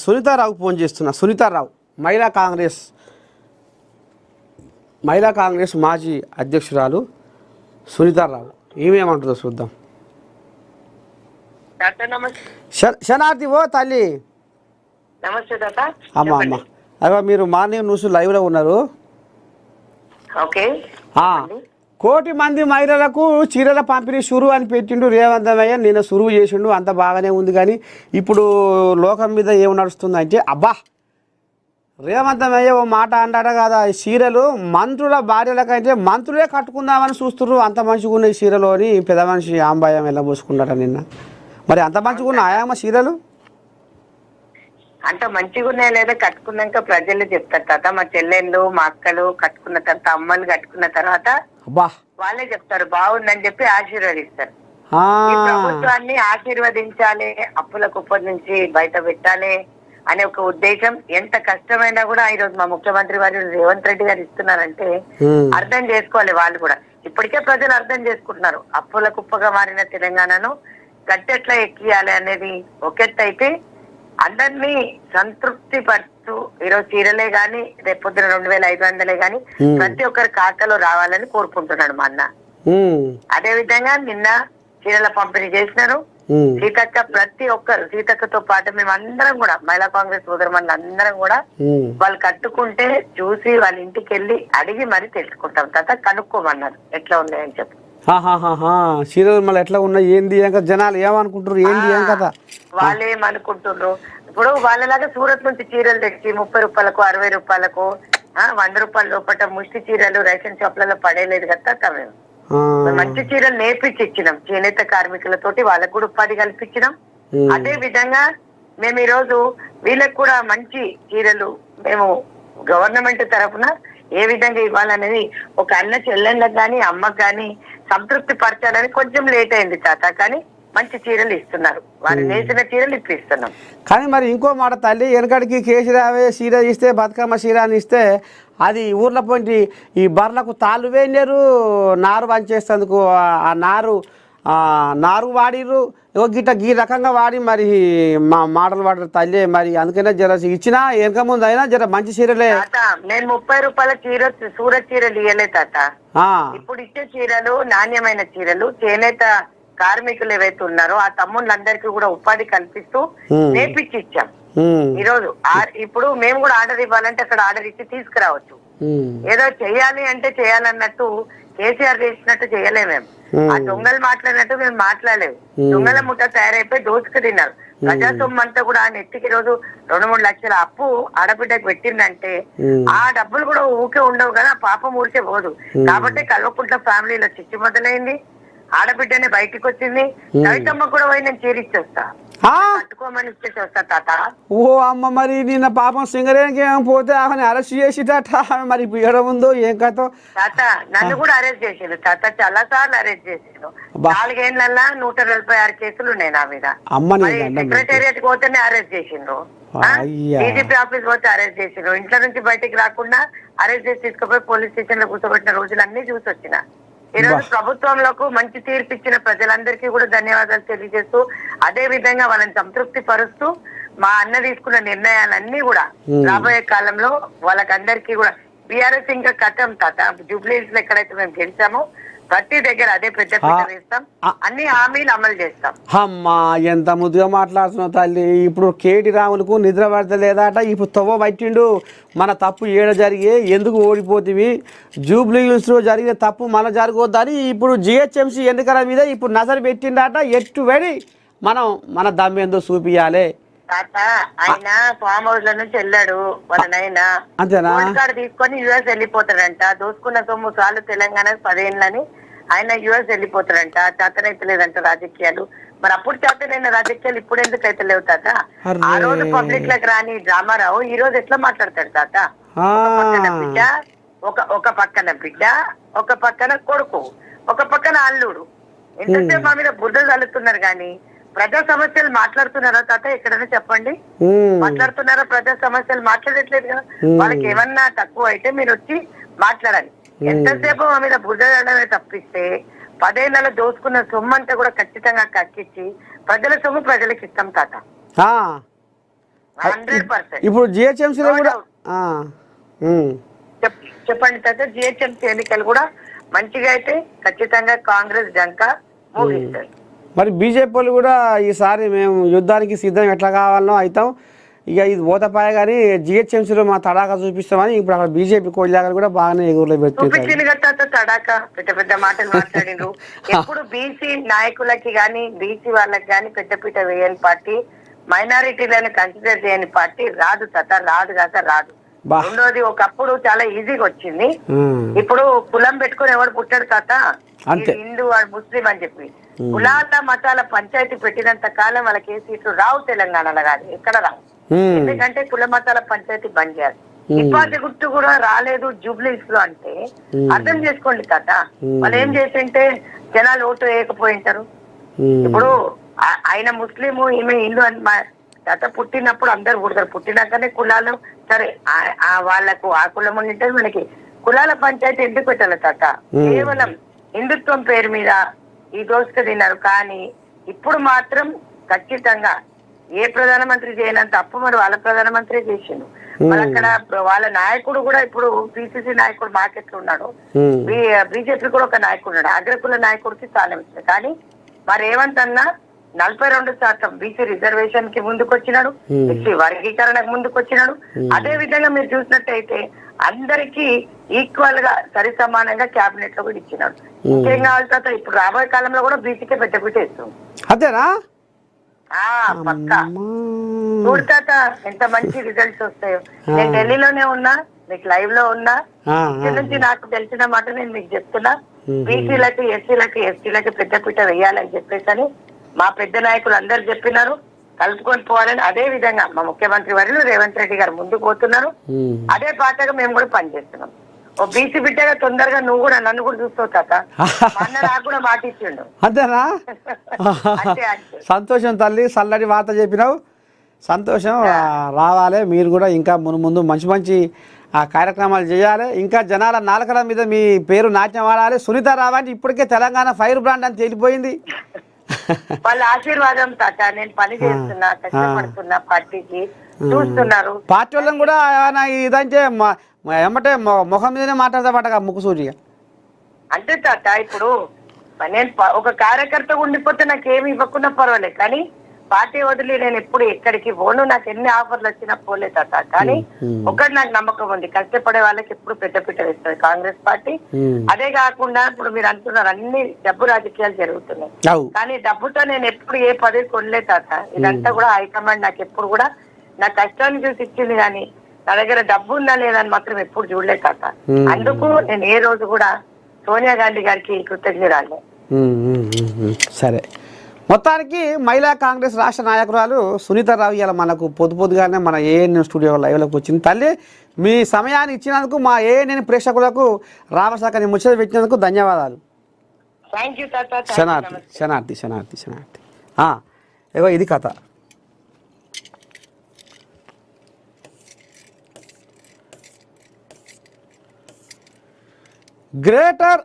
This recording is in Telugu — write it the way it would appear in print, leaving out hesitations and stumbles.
సునీతారావుకు ఫోన్ చేస్తున్నా. సునీతారావు మహిళా కాంగ్రెస్ మాజీ అధ్యక్షురాలు సునీతారావు ఏమేమంటుందో చూద్దాం. శనార్థి ఓ తల్లి. నమస్తే తాత. అమ్మ అయ్యో మీరు మార్నింగ్ న్యూస్ లైవ్లో ఉన్నారు. ఓకే. 1,00,00,000 మంది మహిళలకు చీరల పంపిణీ సురు అని పెట్టిండు రేవంతమయ్య. నిన్న సురువు చేసిండు, అంత బాగానే ఉంది. కానీ ఇప్పుడు లోకం మీద ఏం నడుస్తుందంటే అబ్బా రేవంతమయ్య ఓ మాట అంటాడ కదా, ఈ చీరలు మంత్రుల భార్యలకంటే మంత్రులే కట్టుకుందామని చూస్తున్నారు, అంత మంచిగా ఉన్నాయి చీరలు అని పెద్ద మనిషి ఆంబాయం వెళ్ళబోసుకున్నాడ నిన్న. మరి అంత మంచిగా ఉన్నాయా చీరలు? అంత మంచిగా ఉన్నాయా లేదా కట్టుకున్నాక ప్రజలు చెప్తారు తాత. మా చెల్లెళ్ళు మా అక్కలు కట్టుకున్న తర్వాత, అమ్మలు కట్టుకున్న తర్వాత వాళ్ళే చెప్తారు బాగుందని చెప్పి ఆశీర్వదిస్తారు. ఈ ప్రభుత్వాన్ని ఆశీర్వదించాలి, అప్పుల కుప్ప నుంచి బయట పెట్టాలి అనే ఒక ఉద్దేశం. ఎంత కష్టమైనా కూడా ఈరోజు మా ముఖ్యమంత్రి వారు రేవంత్ రెడ్డి గారు ఇస్తున్నారంటే అర్థం చేసుకోవాలి. వాళ్ళు కూడా ఇప్పటికే ప్రజలు అర్థం చేసుకుంటున్నారు. అప్పుల కుప్పగా మారిన తెలంగాణను గట్టెట్లా ఎక్కియాలి అనేది ఒకెత్తైతే అందరినీ సంతృప్తి పరుస్తూ ఈరోజు చీరలే గాని రేపొద్దున 2,500 గాని ప్రతి ఒక్కరి ఖాతాలో రావాలని కోరుకుంటున్నాడు మా అన్న. అదే విధంగా నిన్న చీరల పంపిణీ చేసినారు. సీతక్క ప్రతి ఒక్కరు, సీతక్కతో పాటు మేము అందరం కూడా మహిళా కాంగ్రెస్ సోదరుమణులు అందరం కూడా వాళ్ళు కట్టుకుంటే చూసి వాళ్ళ ఇంటికి వెళ్ళి అడిగి మరి తెలుసుకుంటాం. తర్వాత కనుక్కోమన్నారు ఎట్లా ఉన్నాయని చెప్పి. చీరలు మళ్ళీ ఎట్లా ఉన్నాయి ఏంది జనాలు ఏమనుకుంటారు ఏంది ఏం కదా వాళ్ళు ఏమనుకుంటున్నారు. ఇప్పుడు వాళ్ళలాగా సూరత్ నుంచి చీరలు తెచ్చి 30 రూపాయలకు 60 రూపాయలకు 100 రూపాయల లోపల ముష్టి చీరలు రేషన్ షాప్లలో పడేలేదు కదా. మేము మంచి చీరలు నేర్పించి ఇచ్చినాం. చేనేత కార్మికులతోటి వాళ్ళకు కూడా ఉపాధి కల్పించినాం. అదే విధంగా మేము ఈరోజు వీళ్ళకి కూడా మంచి చీరలు మేము గవర్నమెంట్ తరఫున ఏ విధంగా ఇవ్వాలనేది ఒక అన్న చెల్లెళ్ళకి గాని అమ్మకి గాని సంతృప్తి పరచాలని కొంచెం లేట్ అయింది తాత. కానీ మంచి చీరలు ఇస్తున్నారు, వారు నేసిన చీరలు ఇప్పిస్తున్నాం. కానీ మరి ఇంకో మాట తల్లి, వెనకడికి కేసీరావే చీర ఇస్తే బతుకమ్మ చీర అని ఇస్తే అది ఊర్లో పోయి ఈ బర్లకు తాళ్ళు వేయలేరు, నారు పంచేస్తేందుకు ఆ నారు వాడిర్రు గిట్ట ఈ రకంగా వాడి మరి మా మాటలు వాడారు తల్లి. మరి అందుకనే జర ఇచ్చినా వెనక ముందు అయినా జర మంచి చీరలే. నేను 30 రూపాయల చీర సూరత్ చీరలు ఇయ్యలే తాత. ఇప్పుడు ఇచ్చే చీరలు నాణ్యమైన చీరలు. చేనేత కార్మికులు ఏవైతే ఉన్నారో ఆ తమ్ముళ్ళందరికీ కూడా ఉపాధి కల్పిస్తూ నేర్పించి ఇచ్చాం. ఈరోజు ఇప్పుడు మేము కూడా ఆర్డర్ ఇవ్వాలంటే అక్కడ ఆర్డర్ ఇచ్చి తీసుకురావచ్చు. ఏదో చెయ్యాలి అంటే చేయాలన్నట్టు కేసీఆర్ చేసినట్టు చేయలేము మేము. ఆ దొంగలు మాట్లాడినట్టు మేము మాట్లాడలేము. దొంగల ముఠ తయారైపోయి దోచుకు తిన్నారు. ప్రజాస్వామ్యం అంతా కూడా నెత్తికి రోజు 2-3 లక్షల అప్పు ఆడబిడ్డకు పెట్టిందంటే ఆ డబ్బులు కూడా ఊకే ఉండవు కదా, పాపం ఊరికే పోదు. కాబట్టి కల్వకుంట్ల ఫ్యామిలీలో చిచ్చు మొదలైంది. ఆడబిడ్డనే బయటికి వచ్చింది. కవితమ్మ కూడా పోయి నేను చీరిచ్చేస్తా, కట్టుకోమని ఇచ్చేసి వస్తా తాత. ఓ అమ్మ, మరి నిన్న పాపం సింగరేణికి పోతే ఆమె అరెస్ట్ చేసిట మరి ఏడ ఉందో ఏం కథ తాత. నన్ను కూడా అరెస్ట్ చేసిండు తాత, చాలా సార్లు అరెస్ట్ చేసిండు. 4 ఏళ్లలో 146 కేసులు ఉన్నాయి నా మీద. సెక్రటేరియట్ పోతేనే అరెస్ట్ చేసిండ్రు, డీజీపీ ఆఫీస్ పోతే అరెస్ట్ చేసిండ్రు. ఇంట్లో నుంచి బయటికి రాకుండా అరెస్ట్ చేసి తీసుకుపోయి పోలీస్ స్టేషన్ లో కూర్చోబెట్టిన రోజులు అన్ని చూసి వచ్చిన. ఈ రోజు ప్రభుత్వంలోకి మంచి తీర్పు ఇచ్చిన ప్రజలందరికీ కూడా ధన్యవాదాలు తెలియజేస్తూ, అదే విధంగా వాళ్ళని సంతృప్తి పరుస్తూ మా అన్న తీసుకున్న నిర్ణయాలన్నీ కూడా రాబోయే కాలంలో వాళ్ళకందరికీ కూడా బీఆర్ఎస్ ఇంకా కథం తాత. జూబ్లీస్ లో ఎక్కడైతే మేము గెలిచామో ప్రతి దగ్గర అదే పెద్ద పీట వేస్తాం, అన్ని హామీలు అమలు చేస్తాం. అమ్మా ఎంత ముద్దుగా మాట్లాడుతున్నావు తల్లి. ఇప్పుడు కేటీ రాములకు నిద్ర పడతలేదట. ఇప్పుడు తవ్వ పట్టిండు, మన తప్పు ఏడ జరిగే ఎందుకు ఓడిపోతుంది, జూబ్లీహిల్స్లో జరిగిన తప్పు మన జరగొద్దని ఇప్పుడు జిహెచ్ఎంసీ ఎన్నికల మీద ఇప్పుడు నజరు పెట్టిండట. ఎట్టు పడి మనం మన దమ్మేందో చూపియాలి. తాత ఆయన ఫామ్ హౌస్ లో నుంచి వెళ్ళాడు, వాళ్ళ నాయన గోల్డ్ కార్డు తీసుకొని యుఎస్ వెళ్ళిపోతాడంట. దోసుకున్న సొమ్ము చాలు తెలంగాణ 10 ఏళ్ళని ఆయన యుఎస్ వెళ్ళిపోతాడంట. చేతనైతే లేదంట రాజకీయాలు. మరి అప్పుడు చేతనైన రాజకీయాలు ఇప్పుడు ఎందుకు అయితే లేవు తాత? ఆ రోజు పబ్లిక్ లకు రాని డ్రామారావు ఈ రోజు ఎట్లా మాట్లాడతాడు తాత? ఒక పక్కన బిడ్డ, ఒక పక్కన కొడుకు, ఒక పక్కన అల్లుడు. ఎంతసేపు మా మీద బుద్ధ చల్లుతున్నారు కానీ ప్రజా సమస్యలు మాట్లాడుతున్నారా తాత? ఎక్కడైనా చెప్పండి, మాట్లాడుతున్నారా? ప్రజా సమస్యలు మాట్లాడట్లేదు కదా. వాళ్ళకి ఏమన్నా తక్కువ అయితే మీరు వచ్చి మాట్లాడాలి. ఎంతసేపు మా మీద బుద్ధమే తప్పిస్తే 10 ఏళ్ళలో దోసుకున్న సొమ్ము అంతా కూడా ఖచ్చితంగా కక్కిచ్చి ప్రజల సొమ్ము ప్రజలకు ఇస్తాం తాత. 100%. ఇప్పుడు జిహెచ్ఎంసీలో కూడా ఆ, ఉమ్. చెప్పండి తాత. జిహెచ్ఎంసీ ఎన్నికలు కూడా మంచిగా అయితే ఖచ్చితంగా కాంగ్రెస్ డంక మోగిస్తారు. మరి బీజేపీ వాళ్ళు కూడా ఈసారి మేము యుద్ధానికి సిద్ధం ఎట్లా కావాలనో అవుతాం, ఇక ఇది ఓతపాయ కానీ జిహెచ్ఎంసీలో మా తడాకా చూపిస్తామని ఇప్పుడు అక్కడ బీజేపీ కోళ్ళాగా కూడా బాగానే ఎగురులో చూపించింది పెట్టింది. కదా తడాక, పెద్ద పెద్ద మాటలు మాట్లాడిండ్రు. ఎప్పుడు బీసీ నాయకులకి గాని బీసీ వాళ్ళకి గాని పెద్దపీట వేయని పార్టీ, మైనారిటీలను కన్సిడర్ చేయని పార్టీ రాదు తాత, రాదు కదా రాదు. రెండోది ఒకప్పుడు చాలా ఈజీగా వచ్చింది, ఇప్పుడు కులం పెట్టుకుని ఎవడు పుట్టాడు తాత, హిందూ వాడు ముస్లిం అని చెప్పి కులాల మతాల పంచాయతీ పెట్టినంత కాలం వాళ్ళకి ఏ సీట్లు రావు తెలంగాణలో కాదు ఎక్కడ రావు. ఎందుకంటే కుల మతాల పంచాయతీ బంద్ చేయాలి. ఇబ్బంది గుర్తు కూడా రాలేదు జూబ్లీస్ లో అంటే అర్థం చేసుకోండి తాత. వాళ్ళు ఏం చేసింటే జనాలు ఓటు వేయకపోయింటారు. ఇప్పుడు ఆయన ముస్లిము ఈమె హిందూ అని తాత పుట్టినప్పుడు అందరు పుడతారు, పుట్టినాకనే కులాలు సరే వాళ్ళకు ఆ కులం ఉంటే మనకి కులాల పంచాయతీ ఎందుకు పెట్టాలి తాత? కేవలం హిందుత్వం పేరు మీద ఈ దోసుక తిన్నారు. కానీ ఇప్పుడు మాత్రం ఖచ్చితంగా ఏ ప్రధానమంత్రి చేయనంత అప్పు మరి వాళ్ళ ప్రధానమంత్రి చేసిండు. మరి అక్కడ వాళ్ళ నాయకుడు కూడా ఇప్పుడు పిసిసి నాయకుడు మార్కెట్ లో ఉన్నాడు, బీజేపీ కూడా ఒక నాయకుడు ఉన్నాడు, అగ్రకుల నాయకుడికి స్థానం ఇచ్చాడు. కానీ మరి రేవంత్ అన్న 42% బీసీ రిజర్వేషన్ కి ముందుకు వచ్చినాడు, బీసీ వర్గీకరణకు ముందుకు వచ్చినాడు. అదే విధంగా మీరు చూసినట్టయితే అందరికి ఈక్వల్ గా సరి సమానంగా క్యాబినెట్ లో కూడా ఇచ్చినాడు. ఇంకేం కావాలి తాత? ఇప్పుడు రాబోయే కాలంలో కూడా బీసీకే పెద్దపీట ఇస్తుంది. అంతేనా? పక్కా చూడు తాత ఎంత మంచి రిజల్ట్స్ వస్తాయో. నేను ఢిల్లీలోనే ఉన్నా, మీకు లైవ్ లో ఉన్నా, ఇక్కడ నుంచి నాకు తెలిసిన మాట నేను మీకు చెప్తున్నా. బీసీలకి ఎస్సీలకి ఎస్టీలకి పెద్దపీట వేయాలని చెప్పేసి మా పెద్ద నాయకులు అందరు చెప్పినారు, కలుపుకొని పోవాలని. అదే విధంగా మా ముఖ్యమంత్రి వర్యులు రేవంత్ రెడ్డి గారు ముందుకు పోతున్నారు. అదే పాటగా మేము కూడా పనిచేస్తున్నాం. ఓ బీసీ బిడ్డగా తొందరగా నువ్వు కూడా నన్ను కూడా చూస్తావు తాత. అన్న నాకు కూడా మాట ఇచ్చిండు. అంతేనా? సంతోషం తల్లి, చల్లటి వార్త చెప్పినావు, సంతోషం. రావాలి మీరు కూడా ఇంకా ముందు మంచి మంచి కార్యక్రమాలు చేయాలి, ఇంకా జనాల నాలుకల మీద మీ పేరు నాట్యం ఆడాలి. సునీత రావంటే ఇప్పటికే తెలంగాణ ఫైర్ బ్రాండ్ అని తేలిపోయింది. వాళ్ళ ఆశీర్వాదం తాత. నేను పని చేస్తున్నా, కష్టపడుతున్నా, పార్టీకి చూస్తున్నారు. పార్టీ వాళ్ళని కూడా ఇదంటే ఏమంటే ముఖం మీదనే మాట్లాడతామట ముక్కుసూరిగా. అంతే తాత. ఇప్పుడు నేను ఒక కార్యకర్త ఉండిపోతే నాకేమి ఇవ్వకుండా పర్వాలేదు, కానీ పార్టీ వదిలి నేను ఎప్పుడు ఎక్కడికి పోను. నాకు ఎన్ని ఆఫర్లు వచ్చినా పోలే తాత. కానీ ఒకటి నాకు నమ్మకం ఉంది, కష్టపడే వాళ్ళకి ఎప్పుడు పెద్దపీట వేస్తుంది కాంగ్రెస్ పార్టీ. అదే కాకుండా ఇప్పుడు మీరు అంటున్నారు అన్ని డబ్బు రాజకీయాలు జరుగుతున్నాయి, కానీ డబ్బుతో నేను ఎప్పుడు ఏ పదవి కొనలే తాత. ఇదంతా కూడా హైకమాండ్ నాకు ఎప్పుడు కూడా నా కష్టాన్ని చూసి ఇచ్చింది, కానీ నా దగ్గర డబ్బు ఉందా లేదని మాత్రం ఎప్పుడు చూడలే తాత. అందుకు నేను ఏ రోజు కూడా సోనియా గాంధీ గారికి కృతజ్ఞురాలే. సరే, మొత్తానికి మహిళా కాంగ్రెస్ రాష్ట్ర నాయకురాలు సునీత రావు ఇలా మనకు పొద్దుగానే మన ఏఎన్ఎన్ స్టూడియో లైవ్లోకి వచ్చింది. తల్లి, మీ సమయాన్ని ఇచ్చినందుకు మా ఏఎన్ఎన్ ప్రేక్షకులకు రామశాఖని ముచ్చట పెట్టినందుకు ధన్యవాదాలు. శనార్థి శనార్థి శనార్థి శనార్థి. ఏవో ఇది కథ. గ్రేటర్